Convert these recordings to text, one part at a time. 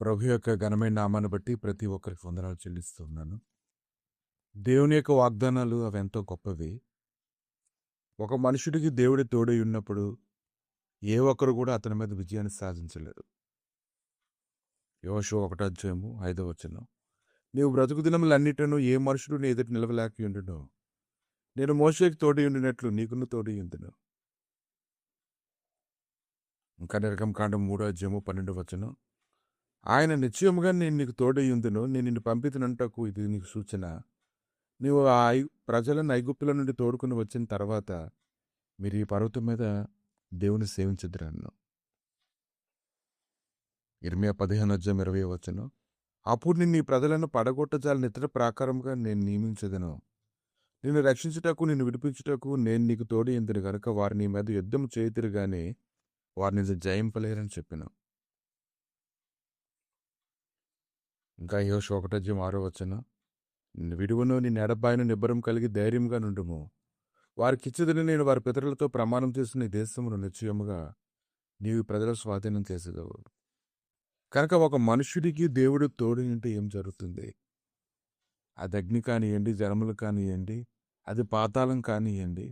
ప్రభు యొక్క ఘనమైన నామాన్ని బట్టి ప్రతి ఒక్కరికి వందనాలు చెల్లిస్తున్నాను. దేవుని యొక్క వాగ్దానాలు అవి ఎంతో గొప్పవి. ఒక మనుషుడికి దేవుడి తోడై ఉన్నప్పుడు ఏ ఒక్కరు కూడా అతని మీద విజయాన్ని సాధించలేరు. యోషువ 1:5 నీవు బ్రతుకు దినములన్నిటను ఏ మనుషుడు నీ ఎదుట నిలవలేకయుండునో నేను మోషేకి తోడై ఉండినట్లు నీకును తోడై ఉందును. ఇంకా నిర్గమకాండం 3:12 ఆయన నిశ్చయముగా నేను నీకు తోడై ఉందును, నేను నిన్ను పంపితునంటకు ఇది నీకు సూచన. నీవు ప్రజలను ఐగుప్తుల నుండి తోడుకుని వచ్చిన తర్వాత మీరు ఈ పర్వతం మీద దేవుని సేవించదురన్ను. ఇర్మియా 15:20 అప్పుడు నిన్ను ఈ ప్రజలను పడగొట్టజాలని ఇతర ప్రాకారంగా నేను నియమించదను. నిన్ను రక్షించుటకు నిన్ను విడిపించుటకు నేను నీకు తోడు ఎందును గనుక వారు నీ మీద యుద్ధం చేయుదురు గాని వారిని జయింపలేరని చెప్పాను. ఇంకా యోషువ 1:6 నిన్ను విడువను, నీ ఎడబాయను నిబ్బరం కలిగి ధైర్యంగా నుండుము. వారికిచ్చదని నేను వారి పితరులతో ప్రమాణం చేసిన ఈ దేశమును నిశ్చయముగా నీవు ప్రజల స్వాధీనం చేసేదవు. కనుక ఒక మనుషుడికి దేవుడు తోడు ఉంటే ఏం జరుగుతుంది? అది అగ్ని కానివ్వండి, జలములు కానివ్వండి, అది పాతాళం కానివ్వండి,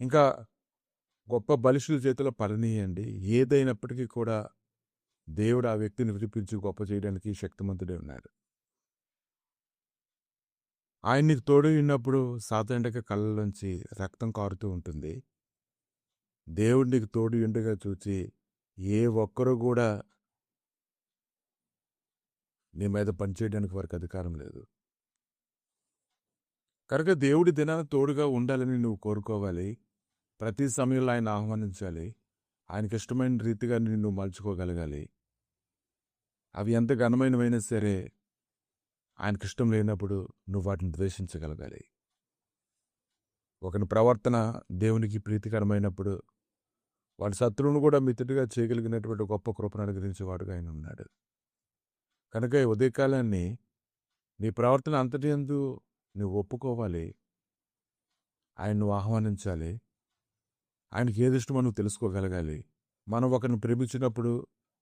ఇంకా గొప్ప బలిష్ఠుల చేతిలో పడనీయండి, ఏదైనప్పటికీ కూడా దేవుడు ఆ వ్యక్తిని విడిపించి గొప్ప చేయడానికి శక్తిమంతుడే ఉన్నాడు. ఆయన నీకు తోడు ఉన్నప్పుడు సాతానుడి కళ్ళలోంచి రక్తం కారుతూ ఉంటుంది. దేవుడు నీకు తోడు ఉండగా చూచి ఏ ఒక్కరు కూడా నీ మీద పనిచేయడానికి వారికి అధికారం లేదు. కనుక దేవుడి దినాన్ని తోడుగా ఉండాలని నువ్వు కోరుకోవాలి. ప్రతి సమయంలో ఆయన ఆహ్వానించాలి. ఆయనకి ఇష్టమైన రీతిగా నిన్ను మలుచుకోగలగాలి. అవి ఎంత ఘనమైనవైనా సరే ఆయనకి ఇష్టం లేనప్పుడు నువ్వు వాటిని ద్వేషించగలగాలి. ఒకని ప్రవర్తన దేవునికి ప్రీతికరమైనప్పుడు వాడి శత్రువును కూడా మిత్రుడిగా చేయగలిగినటువంటి గొప్ప కృపను అనుగ్రహించేవాడుగా ఆయన ఉన్నాడు. కనుక ఈ ఉదయకాలాన్ని నీ ప్రవర్తన అంతటి యందు నువ్వు ఒప్పుకోవాలి. ఆయన నువ్వు ఆహ్వానించాలి. ఆయనకి ఏది ఇష్టమో నువ్వు తెలుసుకోగలగాలి. మనం ఒకరిని ప్రేమించినప్పుడు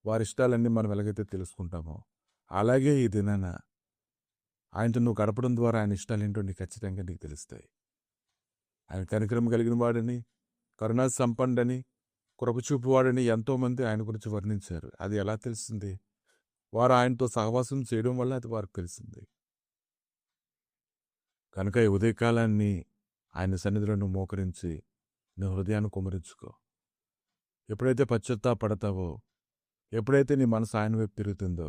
వారి ఇష్టాలన్నీ మనం ఎలాగైతే తెలుసుకుంటామో అలాగే ఈ దినాన ఆయనతో నువ్వు గడపడం ద్వారా ఆయన ఇష్టాలు ఏంటో నీకు ఖచ్చితంగా నీకు తెలుస్తాయి. ఆయన కనికరం కలిగిన వాడని, కరుణా సంపన్నుడని, కృపచూపు వాడని ఎంతోమంది ఆయన గురించి వర్ణించారు. అది ఎలా తెలిసింది? వారు ఆయనతో సహవాసం చేయడం వల్ల అది వారికి తెలిసింది. కనుక ఈ ఉదయకాలాన్ని ఆయన సన్నిధిలో నువ్వు మోకరించి నువ్వు హృదయాన్ని కుమరించుకో. ఎప్పుడైతే పశ్చాత్తాపడతావో, ఎప్పుడైతే నీ మనసు ఆయన వైపు తిరుగుతుందో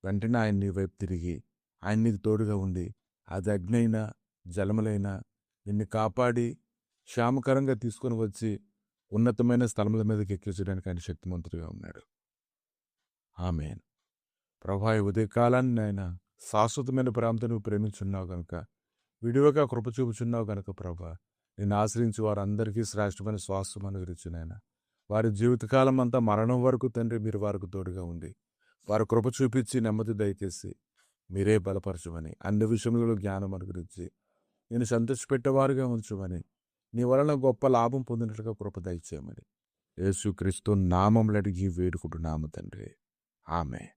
వెంటనే ఆయన నీ వైపు తిరిగి ఆయన నీకు తోడుగా ఉండి అది అగ్నైనా జలములైనా నిన్ను కాపాడి క్షేమకరంగా తీసుకొని వచ్చి ఉన్నతమైన స్థలముల మీదకి ఎక్కించడానికి ఆయన శక్తిమంతుడిగా ఉన్నాడు. ఆమేన్. ప్రభా, ఈ ఉదయకాలాన్ని ఆయన శాశ్వతమైన ప్రేమతో నువ్వు ప్రేమించున్నావు కనుక, విడివగా కృప చూపుచున్నావు కనుక ప్రభా, నిన్ను ఆశ్రయించి వారందరికీ శ్రేష్టమైన స్వాస్థ్యం అనుగ్రహించునైనా వారి జీవితకాలం అంతా మరణం వరకు తండ్రి మీరు వారికి తోడుగా ఉండి వారి కృప చూపించి నెమ్మది దయచేసి మీరే బలపరచమని, అన్ని విషయంలో జ్ఞానం అనుగ్రహించి నేను సంతోషపెట్టేవారుగా ఉంచమని, నీ వలన గొప్ప లాభం పొందినట్లుగా కృప దయచేయమని యేసుక్రీస్తు నామములో అడిగి వేడుకుంటున్నాము తండ్రి. ఆమేన్.